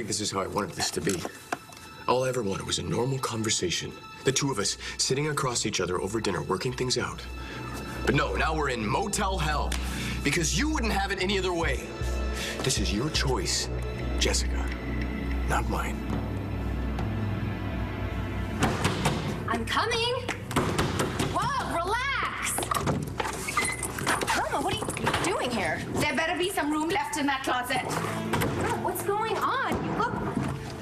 think this is how I wanted this to be. All I ever wanted was a normal conversation. The two of us sitting across each other over dinner, working things out. But no, now we're in motel hell. Because you wouldn't have it any other way. This is your choice, Jessica, not mine. I'm coming. Whoa, relax. Irma, what are you doing here? There better be some room left in that closet. Irma, what's going on? You look...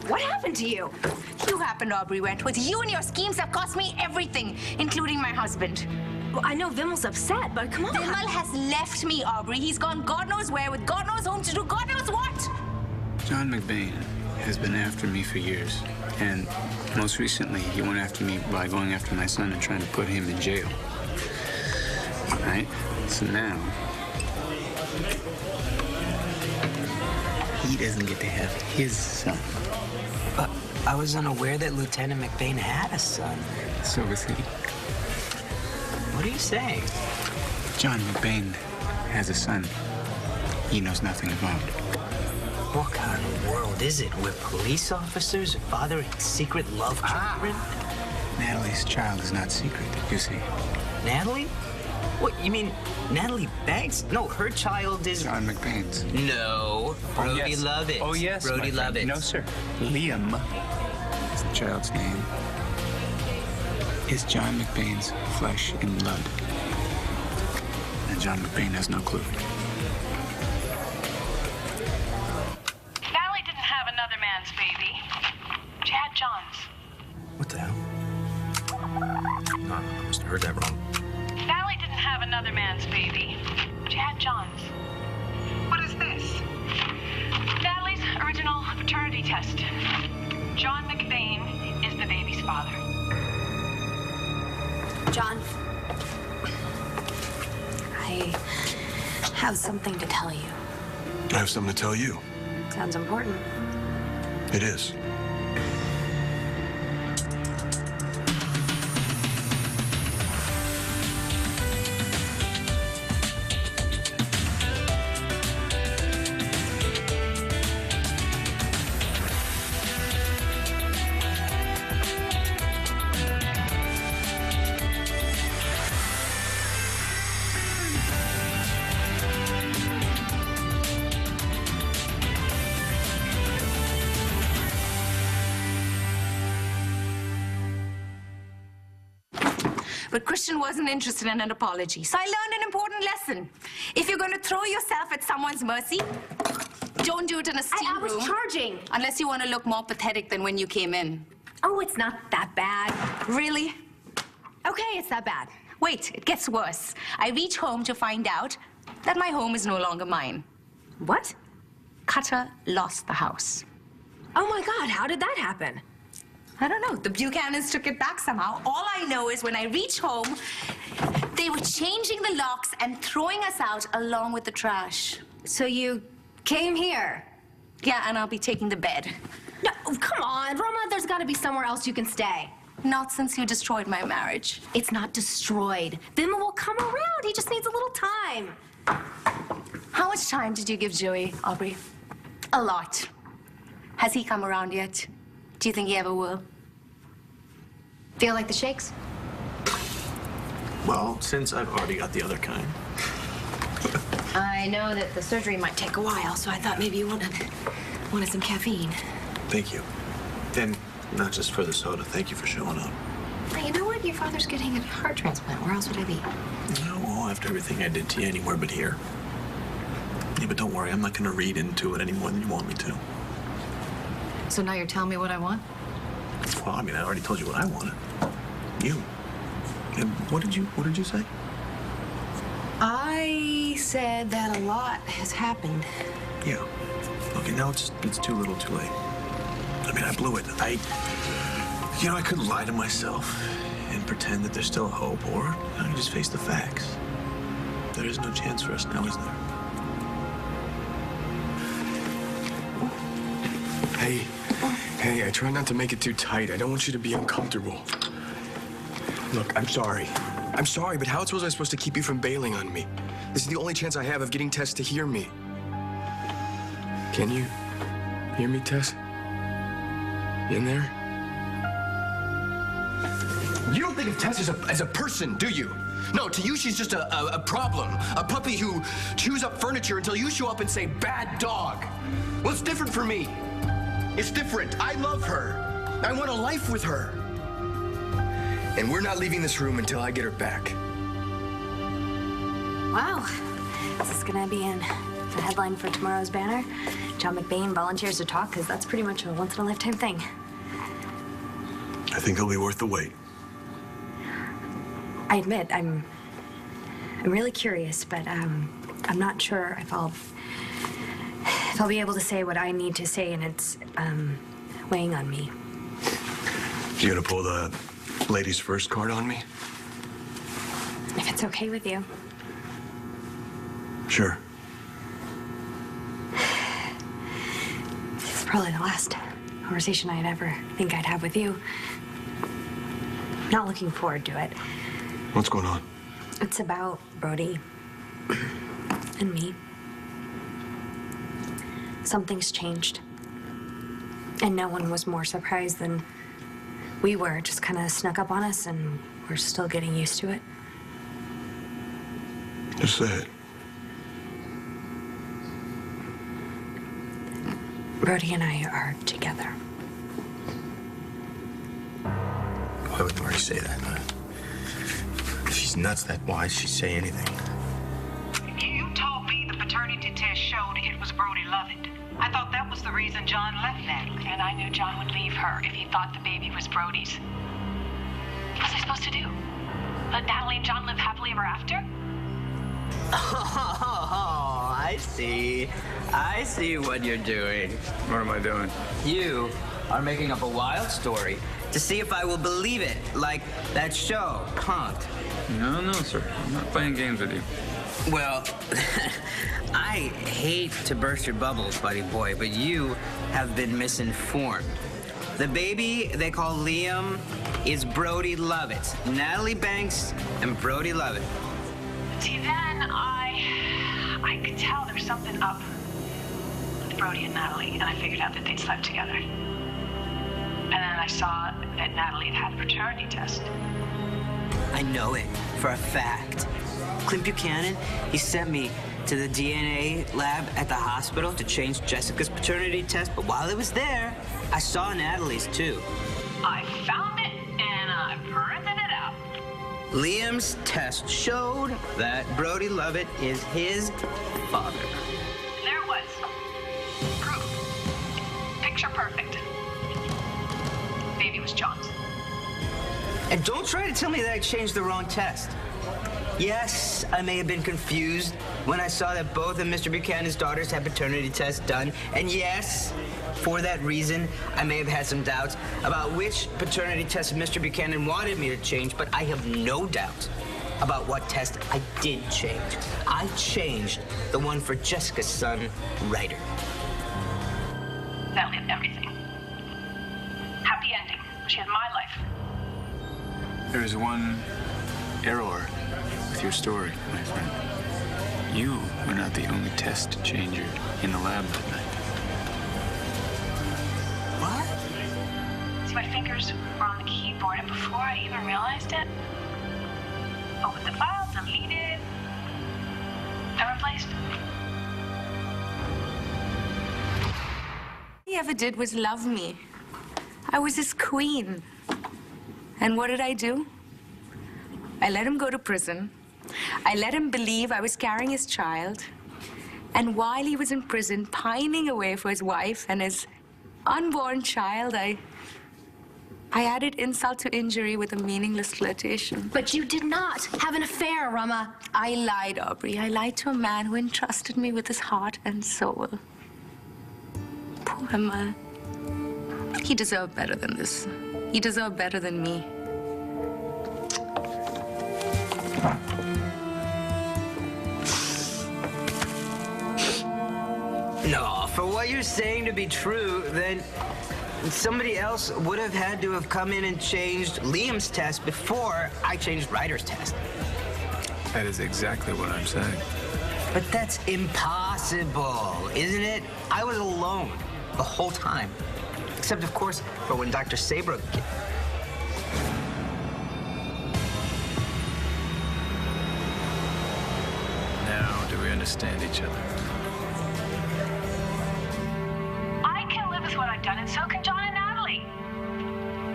What happened to you? You happened, Aubrey Wentworth. You and your schemes have cost me everything, including my husband. Well, I know Vimmel's upset, but come on. Vimmel has left me, Aubrey. He's gone God knows where with God knows whom to do God knows what. John McBain has been after me for years. And most recently, he went after me by going after my son and trying to put him in jail. All right? So now, he doesn't get to have his son. But I was unaware that Lieutenant McBain had a son. So was he. What are you saying? John McBain has a son he knows nothing about. What kind of world is it where police officers are fathering secret love children? Natalie's child is not secret, you see. Natalie? What, you mean Natalie Banks? No, her child is... John McBain's. No. Brody yes. Lovett. Oh, yes, Brody Lovett. No, sir. Liam is the child's name. Is John McBain's flesh and blood. And John McBain has no clue. Natalie didn't have another man's baby. She had John's. What the hell? No, I must have heard that wrong. Natalie didn't have another man's baby. She had John's. What is this? Natalie's original paternity test. John McBain is the baby's father. John, I have something to tell you. I have something to tell you. Sounds important. It is. But Christian wasn't interested in an apology, so I learned an important lesson. If you're going to throw yourself at someone's mercy, don't do it in a steam I was room. charging. Unless you want to look more pathetic than when you came in. Oh, it's not that bad. Really? Okay, it's that bad. Wait, it gets worse. I reach home to find out that my home is no longer mine. What? Cutter lost the house. Oh my God, how did that happen? I don't know. The Buchanans took it back somehow. All I know is when I reach home, they were changing the locks and throwing us out along with the trash. So you came here? Yeah, and I'll be taking the bed. No, come on, Roma, there's got to be somewhere else you can stay. Not since you destroyed my marriage. It's not destroyed. Vimmel will come around. He just needs a little time. How much time did you give Joey, Aubrey? A lot. Has he come around yet? Do you think he ever will? Feel like the shakes? Well, since I've already got the other kind. I know that the surgery might take a while, so I thought maybe you wanted some caffeine. Thank you. And not just for the soda. Thank you for showing up. Now, you know what? Your father's getting a heart transplant. Where else would I be? No, well, after everything I did to you, anywhere but here. Yeah, but don't worry. I'm not going to read into it any more than you want me to. So now you're telling me what I want? Well, I mean, I already told you what I wanted. You. And what did you say? I said that a lot has happened. Yeah. Okay, now it's too little too late. I mean, I blew it. I could lie to myself and pretend that there's still hope, or I just face the facts. There is no chance for us now, is there? Hey, I try not to make it too tight. I don't want you to be uncomfortable. Look, I'm sorry. I'm sorry, but how else was I supposed to keep you from bailing on me? This is the only chance I have of getting Tess to hear me. Can you hear me, Tess? You in there? You don't think of Tess as a person, do you? No, to you she's just a problem. A puppy who chews up furniture until you show up and say, bad dog. Well, it's different for me. It's different. I love her. I want a life with her. And we're not leaving this room until I get her back. Wow. This is gonna be in the headline for tomorrow's banner. John McBain volunteers to talk, because that's pretty much a once-in-a-lifetime thing. I think it'll be worth the wait. I admit, I'm really curious, but I'm not sure if I'll be able to say what I need to say, and it's weighing on me. You gonna pull the ladies first card on me? If it's okay with you. Sure. This is probably the last conversation I'd ever think I'd have with you. Not looking forward to it. What's going on? It's about Brody and me. Something's changed. And no one was more surprised than we were. It just kind of snuck up on us, and we're still getting used to it. Just say it. Brody and I are together. Why would Marty say that? If she's nuts, why did she say anything? You told me the paternity test showed it was Brody Lovett. I thought that was the reason John left Natalie. And I knew John would leave her if he thought the baby was Brody's. What was I supposed to do? Let Natalie and John live happily ever after? Oh, I see. I see what you're doing. What am I doing? You are making up a wild story to see if I will believe it, like that show, Punk'd. No, sir. I'm not playing games with you. Well, I hate to burst your bubbles, buddy boy, but you have been misinformed. The baby they call Liam is Brody Lovett. Natalie Banks and Brody Lovett. See, then I could tell there was something up with Brody and Natalie, and I figured out that they'd slept together. And then I saw that Natalie had had a paternity test. I know it for a fact. Clint Buchanan, he sent me to the DNA lab at the hospital to change Jessica's paternity test, but while I was there, I saw Natalie's too. I found it, and I printed it out. Liam's test showed that Brody Lovett is his father. There it was. Proof. Picture perfect. Baby was John's. And don't try to tell me that I changed the wrong test. Yes, I may have been confused when I saw that both of Mr. Buchanan's daughters had paternity tests done. And yes, for that reason, I may have had some doubts about which paternity test Mr. Buchanan wanted me to change, but I have no doubt about what test I did change. I changed the one for Jessica's son, Ryder. That lived everything. Happy ending. She had my life. There's one error with your story, my friend. You were not the only test changer in the lab that night. What? See, my fingers were on the keyboard, and before I even realized it, opened the file, deleted, and replaced. All he ever did was love me. I was his queen. And what did I do? I let him go to prison. I let him believe I was carrying his child. And while he was in prison, pining away for his wife and his unborn child, I added insult to injury with a meaningless flirtation. But you did not have an affair, Rama. I lied, Aubrey. I lied to a man who entrusted me with his heart and soul. Poor man. He deserved better than this. He deserved better than me. No, for what you're saying to be true, then somebody else would have had to have come in and changed Liam's test before I changed Ryder's test. That is exactly what I'm saying. But that's impossible, isn't it? I was alone the whole time. Except, of course, for when Dr. Saybrook... Now, do we understand each other? I can live with what I've done, and so can John and Natalie.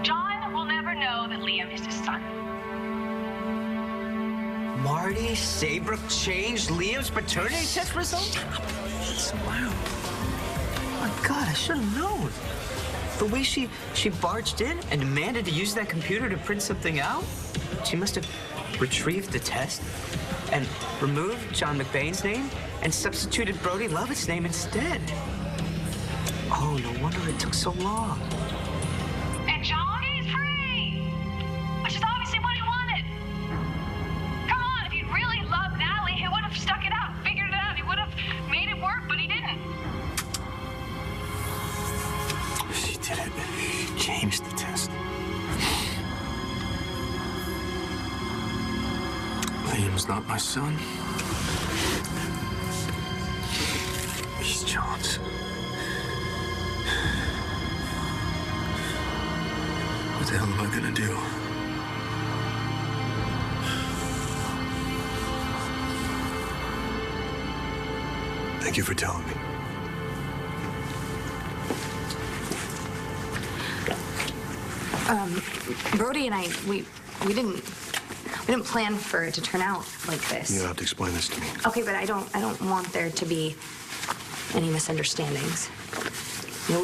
John will never know that Liam is his son. Marty Saybrook changed Liam's paternity test result? Wow. Oh my God, I should have known. The way she barged in and demanded to use that computer to print something out, she must have retrieved the test and removed John McBain's name and substituted Brody Lovett's name instead. Oh, no wonder it took so long. And John is free, which is obviously what he wanted. Come on, if he'd really loved Natalie, he would have stuck it out, figured it out. He would have made it work, but he didn't. She did it. She changed the test. Liam's not my son. He's John's. What the hell am I gonna do? Thank you for telling me. Brody and I, we didn't plan for it to turn out like this. You have to explain this to me. Okay, but I don't want there to be any misunderstandings. You know,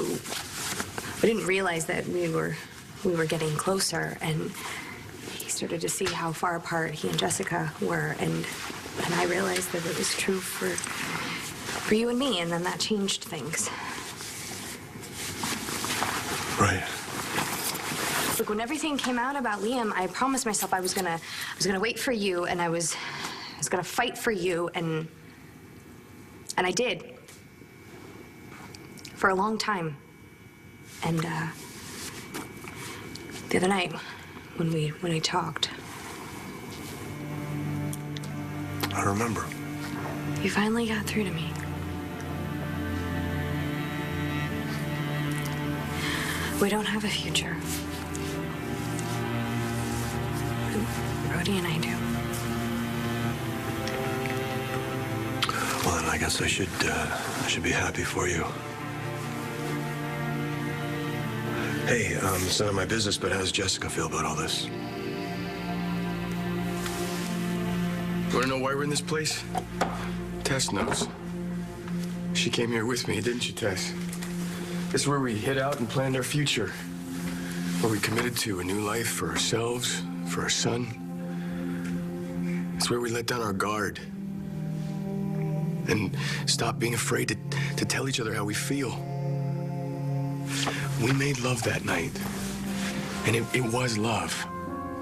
we didn't realize that we were getting closer, and he started to see how far apart he and Jessica were, and I realized that it was true for you and me, and then that changed things. Right. Look, when everything came out about Liam, I promised myself I was gonna wait for you, and I was gonna fight for you, and I did. For a long time. And the other night, when we talked, I remember. you finally got through to me. We don't have a future. Brody and I do. Well, then I guess I should be happy for you. Hey, it's none of my business, but how does Jessica feel about all this? You want to know why we're in this place? Tess knows. She came here with me, didn't she, Tess? This is where we hid out and planned our future. Where we committed to a new life for ourselves, for our son. It's where we let down our guard. And stopped being afraid to tell each other how we feel. We made love that night. And it was love.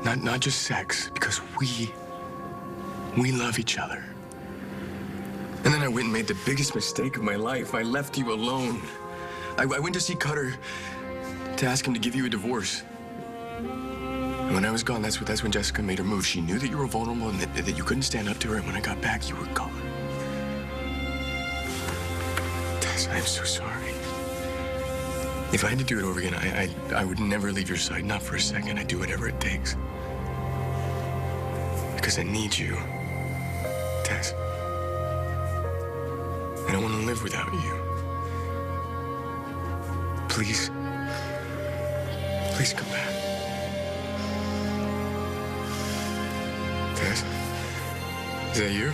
Not just sex, because we love each other. And then I went and made the biggest mistake of my life. I left you alone. I went to see Cutter to ask him to give you a divorce. And when I was gone, that's when Jessica made her move. She knew that you were vulnerable and that you couldn't stand up to her. And when I got back, you were gone. Tess, I'm so sorry. If I had to do it over again, I would never leave your side, not for a second. I'd do whatever it takes. Because I need you, Tess. I don't want to live without you. Please. Please come back. Tess? Is that you?